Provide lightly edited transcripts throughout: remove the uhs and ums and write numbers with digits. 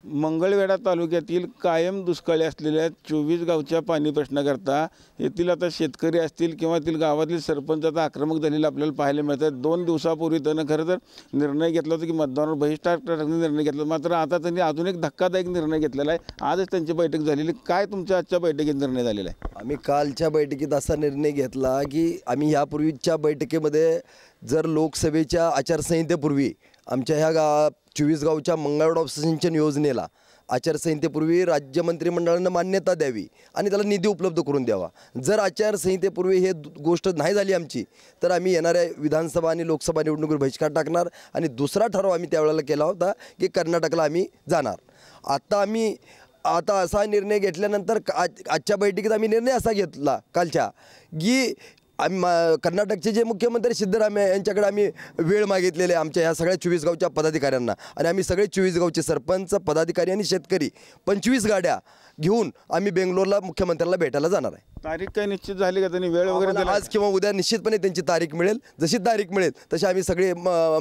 मंगळवेढा तालुक्यातील कायम दुष्काळी असलेल्या 24 गावच्या पाणी प्रश्नाकरता येथील आता शेतकरी असतील किंवा येथील गावातील सरपंच आता आक्रमक झालेले आपल्याला पाहायला मिळतात। 2 दिवसापूर्वी त्यानं खरं तर निर्णय घेतला होता की मतदानावर बहिष्कार करण्याचा निर्णय घेतला, मात्र आता त्यांनी अजून एक धक्कादायक निर्णय घेतलेला आहे। आजच त्यांची बैठक झालेली, काय तुमच्या आजच्या बैठकीत निर्णय झालेला आहे? आम्ही कालच्या बैठकीत असा निर्णय घेतला की आम्ही यापूर्वीच्या बैठकीमध्ये जर लोकसभेच्या आचारसंहितेपूर्वी आमच्या ह्या 24 गावच्या मंगळवेढा उपसिंचन योजनेला आचारसंहितेपूर्वी राज्य मंत्रिमंडळानं मान्यता द्यावी आणि त्याला निधी उपलब्ध करून द्यावा। जर आचारसंहितेपूर्वी हे गोष्ट नाही झाली आमची तर आम्ही येणाऱ्या विधानसभा आणि लोकसभा निवडणुकीवर बहिष्कार टाकणार आणि दुसरा ठराव आम्ही त्यावेळेला केला होता की कर्नाटकला आम्ही जाणार। आता असा निर्णय घेतल्यानंतर आजच्या बैठकीत आम्ही निर्णय असा घेतला कालच्या की आम्ही कर्नाटकचे जे मुख्यमंत्री सिद्धरामय्या यांच्याकडे आम्ही वेळ मागितलेले आमच्या ह्या सगळ्या 24 गावच्या पदाधिकाऱ्यांना आणि आम्ही सगळे 24 गावचे सरपंच पदाधिकारी आणि शेतकरी 25 गाड्या घेऊन आम्ही बेंगलोरला मुख्यमंत्र्याला भेटायला जाणार आहे। तारीख काय निश्चित झाली का? त्यांनी वेळ वगैरे आज किंवा उद्या निश्चितपणे त्यांची तारीख मिळेल, जशी तारीख मिळेल तशी आम्ही सगळे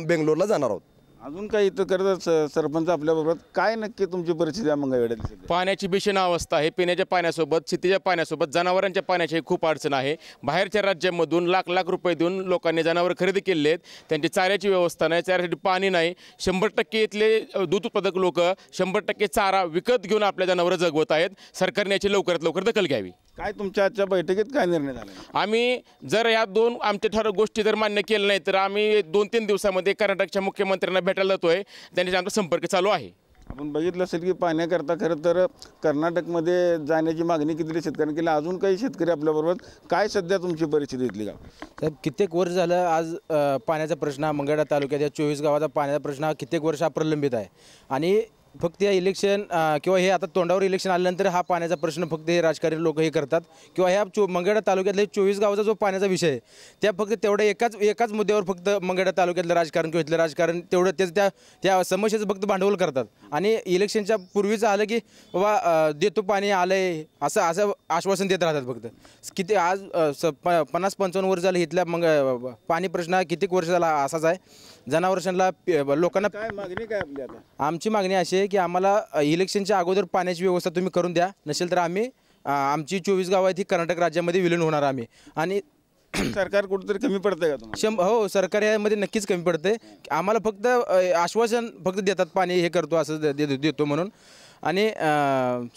बेंगलोरला जाणार आहोत। अजून काही इथं करत सरपंच आपल्याबरोबर, काय नक्की तुमची परिस्थिती आहे मंगळवेढ्यात? पाण्याची भीषण अवस्था आहे। पिण्याच्या पाण्यासोबत शेतीच्या पाण्यासोबत जनावरांच्या पाण्याची खूप अडचण आहे। बाहेरच्या राज्यांमधून लाख रुपये देऊन लोकांनी जनावर खरेदी केले आहेत, त्यांची चाऱ्याची व्यवस्था नाही, चाऱ्यासाठी पाणी नाही। 100% इथले दूध उत्पादक लोक 100% चारा विकत घेऊन आपल्या जनावरं जगवत आहेत। सरकारने याची लवकरात लवकर दखल घ्यावी। काय तुमच्या आजच्या बैठकीत काय निर्णय झाला? आम्ही जर या 2 आमच्या ठराव गोष्टी जर मान्य केल्या नाही तर आम्ही 2-3 दिवसामध्ये कर्नाटकच्या मुख्यमंत्र्यांना भेटायला जातोय, त्यांच्याशी आमचा संपर्क चालू आहे। आपण बघितलं असेल की पाण्याकरता खरं तर कर्नाटकमध्ये जाण्याची मागणी किती शेतकऱ्यांनी केली, अजून काही शेतकरी आपल्याबरोबर, काय सध्या तुमची परिस्थिती इथली? गाव साहेब कित्येक वर्ष झालं आज पाण्याचा प्रश्न मंगळवेढा तालुक्यात या 24 गावाचा पाण्याचा प्रश्न हा कित्येक वर्ष प्रलंबित आहे आणि फक्त या इलेक्शन किंवा हे आता तोंडावर इलेक्शन आल्यानंतर हा पाण्याचा प्रश्न फक्त हे राजकारणी लोक हे करतात किंवा ह्या मंगळवेढा तालुक्यातले 24 गावाचा जो पाण्याचा विषय आहे त्या फक्त तेवढ्या एकाच मुद्द्यावर फक्त मंगळवेढा तालुक्यातलं राजकारण किंवा इथलं राजकारण तेवढं त्या समस्येचं फक्त भांडवल करतात आणि इलेक्शनच्या पूर्वीच आलं की बाबा देतो पाणी आलंय असं आश्वासन देत राहतात फक्त। किती आज 50-55 वर्ष झालं इथल्या पाणी प्रश्न कित्येक वर्ष झाला असाच आहे। जनावरांना लोकांना काय मागणी काय आपली? आता आमची मागणी अशी आहे की आम्हाला इलेक्शनच्या अगोदर पाण्याची व्यवस्था तुम्ही करून द्या, नसेल तर आम्ही आमची 24 गाव आहेत ही कर्नाटक राज्यामध्ये विलीन होणार आम्ही। आणि सरकार कुठेतरी कमी पडतंय का तुम्हाला? हो, सरकार यामध्ये नक्कीच कमी पडते। आम्हाला फक्त आश्वासन फक्त देतात पाणी हे करतो असं देतो म्हणून। आणि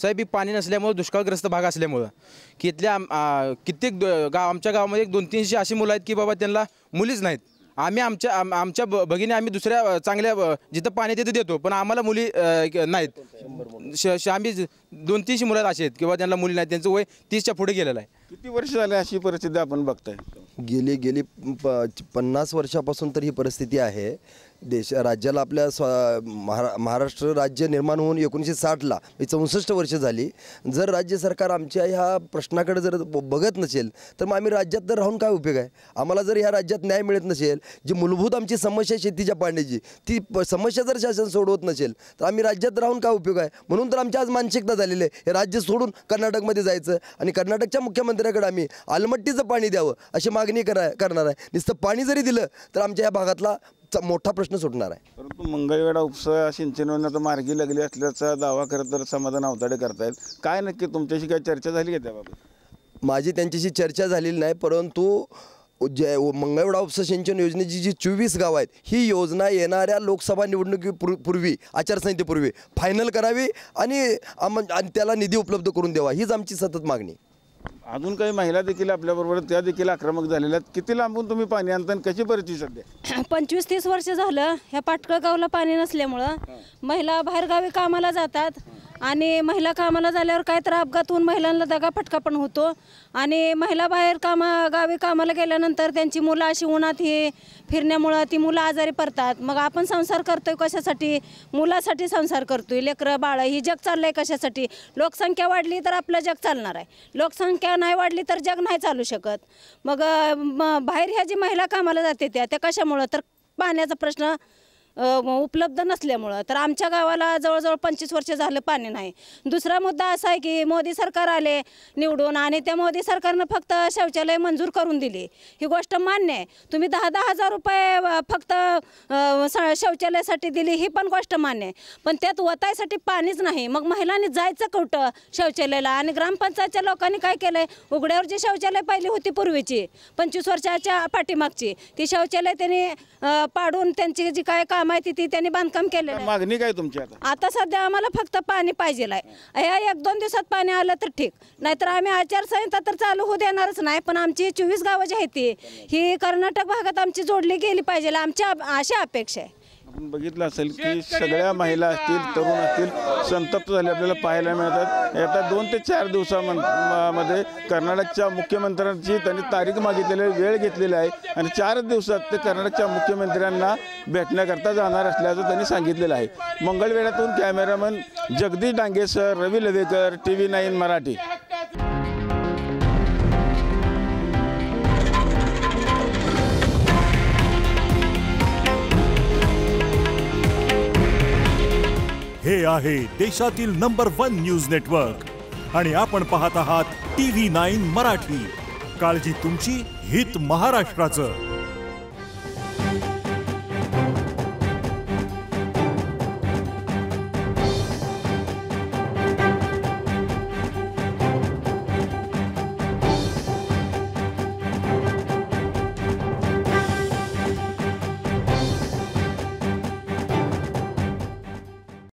साहेब पाणी नसल्यामुळं दुष्काळग्रस्त भाग असल्यामुळं की इथल्या कित्येक आमच्या गावामध्ये 200-300 अशी मुलं आहेत की बाबा त्यांना मुलीच नाहीत। आम्ही आमच्या भगिनी आम्ही दुसऱ्या चांगल्या जिथं पाणी तिथं देतो पण आम्हाला मुली नाहीत। आम्ही 200-300 मुलं असे आहेत किंवा त्यांना मुली नाहीत, त्यांचं वय 30च्या पुढे गेलेलं आहे। किती वर्ष झाले अशी परिस्थिती आपण बघताय? गेली 50 वर्षापासून तर ही परिस्थिती आहे। राज्याला आपल्या महाराष्ट्र राज्य निर्माण होऊन 1960ला 64 वर्ष झाली। जर राज्य सरकार आमच्या ह्या प्रश्नाकडे जर बघत नसेल तर मग आम्ही राज्यात तर राहून काय उपयोग आहे? आम्हाला जर ह्या राज्यात न्याय मिळत नसेल, जी मूलभूत आमची समस्या शेतीच्या पाण्याची ती समस्या जर शासन सोडवत नसेल तर आम्ही राज्यात राहून काय उपयोग आहे? म्हणून तर आमची आज मानसिकता झालेली आहे हे राज्य सोडून कर्नाटकमध्ये जायचं आणि कर्नाटकच्या मुख्यमंत्र्याकडे आम्ही आलमट्टीचं पाणी द्यावं अशी मागणी करणार आहे। नुसतं पाणी जरी दिलं तर आमच्या या भागातला मोठा प्रश्न सुटणार आहे। परंतु मंगळवेढा उपसा सिंचन योजना तर मार्गी लागली असल्याचा दावा खरं तर समाधान अवताडे करतायत, काय नक्की तुमच्याशी काय चर्चा झाली का त्याबाबत? माझी त्यांच्याशी चर्चा झालेली नाही, परंतु मंगळवेढा उपसिंचन योजनेची जी 24 गाव आहेत ही योजना येणाऱ्या लोकसभा निवडणुकीपूर्वी आचारसंहितेपूर्वी फायनल करावी आणि त्याला निधी उपलब्ध करून द्यावा हीच आमची सतत मागणी। अजून काही महिला देखील आपल्याबरोबर, त्या देखील आक्रमक झालेल्या आहेत। किती लांबून तुम्ही पाणी आणता, कशी परिस्थिती सध्या? 25-30 वर्ष झालं ह्या पाटकळ गावला पाणी नसल्यामुळं महिला बाहेरगावी कामाला जातात आणि महिला कामाला झाल्यावर काय तर अपघात होऊन महिलांना दगाफटका पण होतो आणि महिला बाहेर गावी कामाला गेल्यानंतर त्यांची मुलं अशी उन्हात ही फिरण्यामुळं ती मुलं आजारी पडतात। मग आपण संसार करतोय कशासाठी? मुलासाठी संसार करतोय, लेकरं बाळ ही जग चाललंय कशासाठी? लोकसंख्या वाढली तर आपलं जग चालणार आहे, लोकसंख्या नाही वाढली तर जग नाही चालू शकत। मग बाहेर ह्या जी महिला कामाला जाते त्या कशामुळं? तर पाण्याचा प्रश्न उपलब्ध नसल्यामुळं तर आमच्या गावाला जवळजवळ 25 वर्ष झालं पाणी नाही. दुसरा मुद्दा असा आहे की मोदी सरकार आले निवडून आणि त्या मोदी सरकारनं फक्त शौचालय मंजूर करून दिली. ही गोष्ट मान्य आहे. तुम्ही 10-10 हजार रुपये फक्त शौचालयासाठी दिली ही पण गोष्ट मान्य आहे. पण त्यात वतायसाठी पाणीच नाही. मग महिलांनी जायचं कुठं शौचालयाला? आणि ग्रामपंचायतच्या लोकांनी काय केलंय, उघड्यावर जी शौचालय पहिली होती पूर्वीची 25 वर्षाच्या पाठीमागची ती शौचालय त्यांनी पाडून त्यांची जी काय काम आहे ती त्यांनी बांधकाम केलेलं आहे. मागणी काय तुमची आता सध्या आम्हाला फक्त पाणी पाहिजे आहे. या 1-2 दिवसात पाणी आलं तर ठीक, नाहीतर आम्ही आचारसंहिता तर चालू होऊ देणारच नाही. पण आमची 24 गावं जी आहेत ही कर्नाटक भागात आमची जोडली गेली पाहिजे अशी अपेक्षा आहे. आपण बघितलं असेल की सगळ्या महिला असतील, तरुण असतील, संतप्त झाले आपल्याला पाहायला मिळतात. येत्या 2 ते 4 दिवसामध्ये कर्नाटकच्या मुख्यमंत्र्यांची त्यांनी तारीख मागितलेली वेळ घेतलेली आहे आणि 4 दिवसात ते कर्नाटकच्या मुख्यमंत्र्यांना भेटण्याकरता जाणार असल्याचं त्यांनी सांगितलेलं आहे. मंगळवेढ्यातून कॅमेरामन जगदीश डांगेसर, रवी लवेकर, TV9 मराठी. हे आहे देशातील नंबर 1 न्यूज नेटवर्क आणि आपण पाहत आहात TV9 मराठी. काळजी तुमची, हित महाराष्ट्राचं.